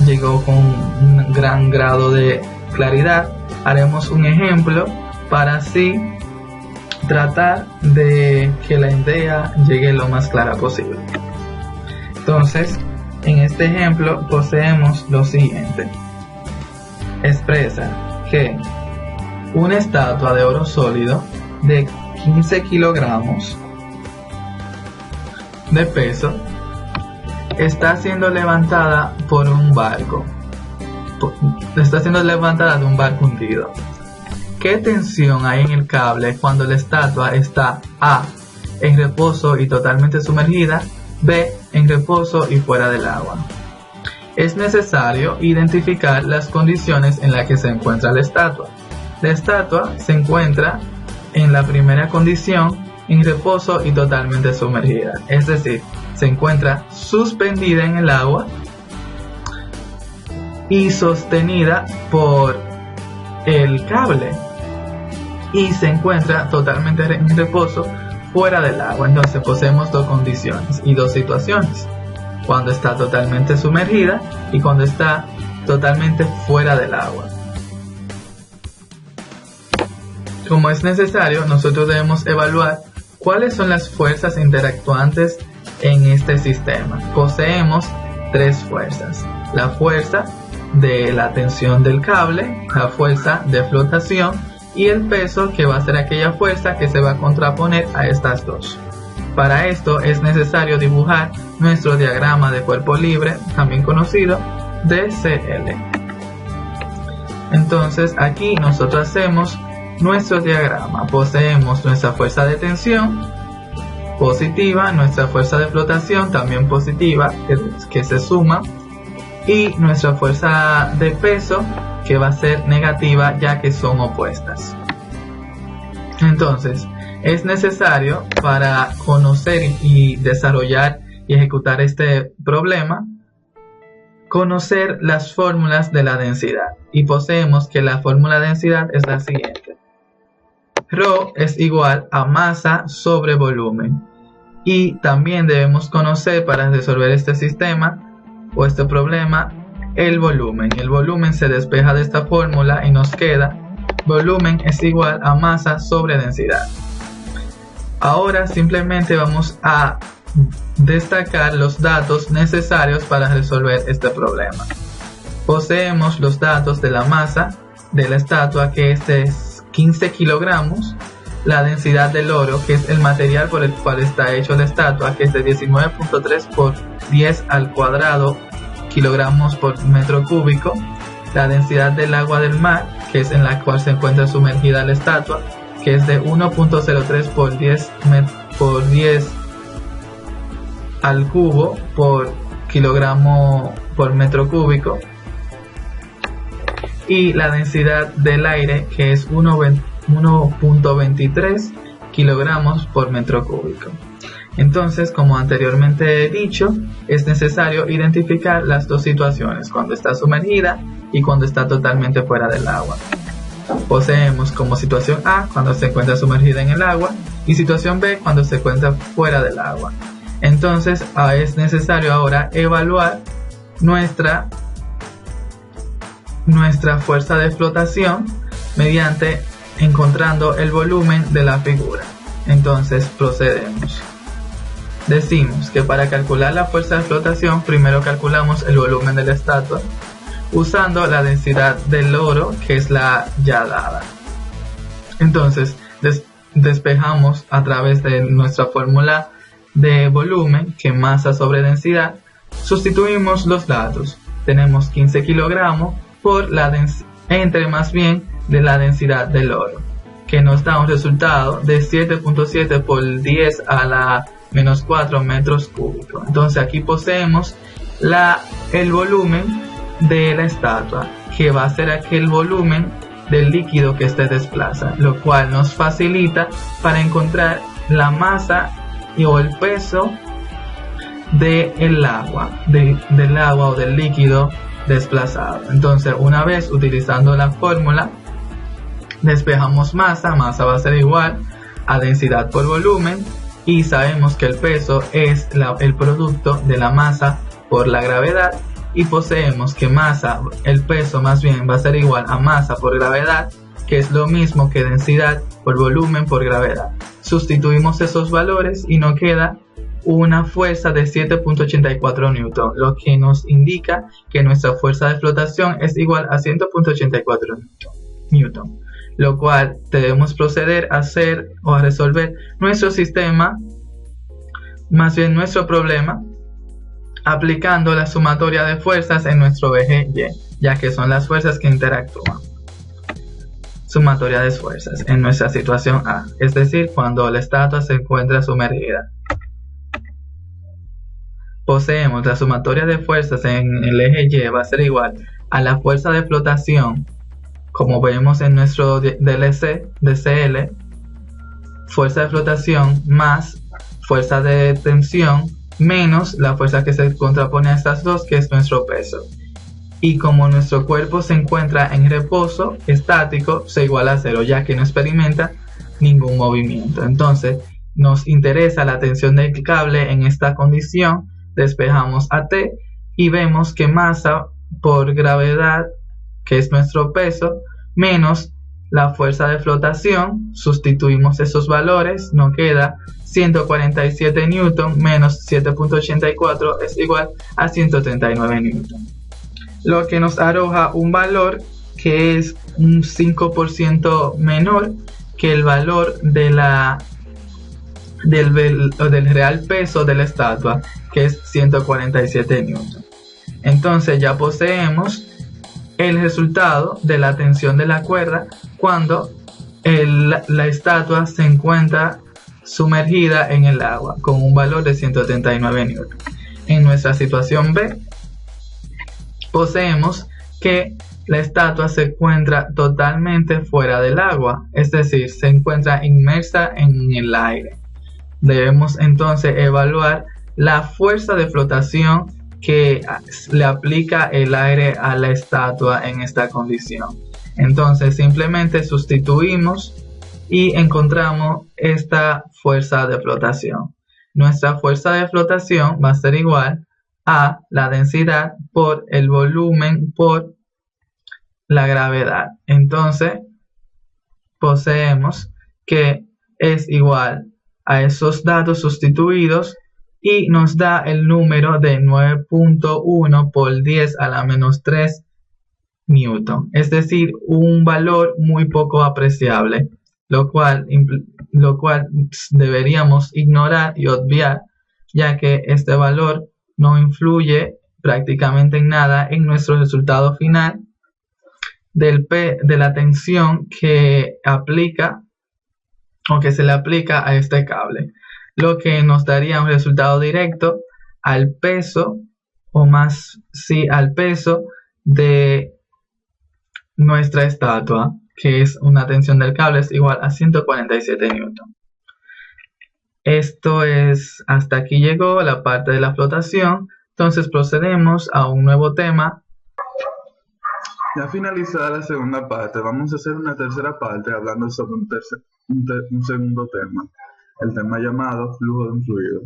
llegó con un gran grado de claridad. Haremos un ejemplo para así tratar de que la idea llegue lo más clara posible. Entonces, en este ejemplo poseemos lo siguiente. Expresa que una estatua de oro sólido de 15 kilogramos de peso está siendo levantada por un barco. Está siendo levantada de un barco hundido. ¿Qué tensión hay en el cable cuando la estatua está A, en reposo y totalmente sumergida, B, en reposo y fuera del agua? Es necesario identificar las condiciones en las que se encuentra la estatua. La estatua se encuentra en la primera condición, en reposo y totalmente sumergida, es decir, se encuentra suspendida en el agua y sostenida por el cable, y se encuentra totalmente en reposo fuera del agua. Entonces poseemos dos condiciones y dos situaciones: cuando está totalmente sumergida y cuando está totalmente fuera del agua. Como es necesario, nosotros debemos evaluar cuáles son las fuerzas interactuantes en este sistema. Poseemos tres fuerzas: la fuerza de la tensión del cable, la fuerza de flotación y el peso, que va a ser aquella fuerza que se va a contraponer a estas dos. Para esto es necesario dibujar nuestro diagrama de cuerpo libre, también conocido DCL. Entonces aquí nosotros hacemos nuestro diagrama. Poseemos nuestra fuerza de tensión positiva, nuestra fuerza de flotación también positiva, que se suma, y nuestra fuerza de peso, que va a ser negativa, ya que son opuestas. Entonces es necesario, para conocer y desarrollar y ejecutar este problema, conocer las fórmulas de la densidad, y poseemos que la fórmula de densidad es la siguiente: Rho es igual a masa sobre volumen. Y también debemos conocer, para resolver este sistema o este problema, el volumen. El volumen se despeja de esta fórmula y nos queda volumen es igual a masa sobre densidad. Ahora simplemente vamos a destacar los datos necesarios para resolver este problema. Poseemos los datos de la masa de la estatua, que es de 15 kilogramos, la densidad del oro, que es el material por el cual está hecho la estatua, que es de 19.3 por 10 al cuadrado kilogramos por metro cúbico, la densidad del agua del mar, que es en la cual se encuentra sumergida la estatua, que es de 1.03 por 10 al cubo por kilogramo por metro cúbico, y la densidad del aire, que es 1.23 kilogramos por metro cúbico. Entonces, como anteriormente he dicho, es necesario identificar las dos situaciones: cuando está sumergida y cuando está totalmente fuera del agua. Poseemos como situación A cuando se encuentra sumergida en el agua, y situación B cuando se encuentra fuera del agua. Entonces es necesario ahora evaluar nuestra fuerza de flotación mediante encontrando el volumen de la figura. Entonces procedemos. Decimos que para calcular la fuerza de flotación, primero calculamos el volumen de la estatua usando la densidad del oro, que es la ya dada. Entonces despejamos a través de nuestra fórmula de volumen, que masa sobre densidad, sustituimos los datos. Tenemos 15 kilogramos por la entre más bien de la densidad del oro, que nos da un resultado de 7.7 por 10 a la menos 4 metros cúbicos. Entonces aquí poseemos el volumen de la estatua, que va a ser aquel volumen del líquido que se desplaza, lo cual nos facilita para encontrar la masa o el peso del agua o del líquido desplazado. Entonces, una vez utilizando la fórmula, despejamos masa va a ser igual a densidad por volumen, y sabemos que el peso es el producto de la masa por la gravedad, y poseemos que masa, el peso más bien va a ser igual a masa por gravedad, que es lo mismo que densidad por volumen por gravedad. Sustituimos esos valores y nos queda una fuerza de 7.84 newton, lo que nos indica que nuestra fuerza de flotación es igual a 100.84 newton, lo cual debemos proceder a hacer o a resolver nuestro sistema, más bien nuestro problema, aplicando la sumatoria de fuerzas en nuestro eje Y, ya que son las fuerzas que interactúan. Sumatoria de fuerzas en nuestra situación A, es decir, cuando la estatua se encuentra sumergida. Poseemos la sumatoria de fuerzas en el eje Y va a ser igual a la fuerza de flotación, como vemos en nuestro DLC, DCL, fuerza de flotación más fuerza de tensión menos la fuerza que se contrapone a estas dos, que es nuestro peso. Y como nuestro cuerpo se encuentra en reposo estático, se iguala a 0, ya que no experimenta ningún movimiento. Entonces, nos interesa la tensión del cable en esta condición. Despejamos a T y vemos que masa por gravedad, que es nuestro peso, menos la fuerza de flotación, sustituimos esos valores, nos queda 147 newton menos 7.84 es igual a 139 newton, lo que nos arroja un valor que es un 5% menor que el valor de del real peso de la estatua, que es 147 newton. Entonces ya poseemos el resultado de la tensión de la cuerda cuando la estatua se encuentra sumergida en el agua con un valor de 139 newton. En nuestra situación B, poseemos que la estatua se encuentra totalmente fuera del agua, es decir, se encuentra inmersa en el aire. Debemos entonces evaluar la fuerza de flotación que le aplica el aire a la estatua en esta condición. Entonces simplemente sustituimos y encontramos esta fuerza de flotación. Nuestra fuerza de flotación va a ser igual a la densidad por el volumen por la gravedad. Entonces poseemos que es igual a esos datos sustituidos y nos da el número de 9.1 por 10 a la menos 3 newton, es decir, un valor muy poco apreciable, lo cual deberíamos ignorar y obviar, ya que este valor no influye prácticamente en nada en nuestro resultado final de la tensión que aplica o que se le aplica a este cable, lo que nos daría un resultado directo al peso, o más sí al peso de nuestra estatua, que es una tensión del cable es igual a 147 newton. Esto es, hasta aquí llegó la parte de la flotación. Entonces procedemos a un nuevo tema. Ya finalizada la segunda parte, vamos a hacer una tercera parte hablando sobre un segundo tema, el tema llamado flujo de un fluido.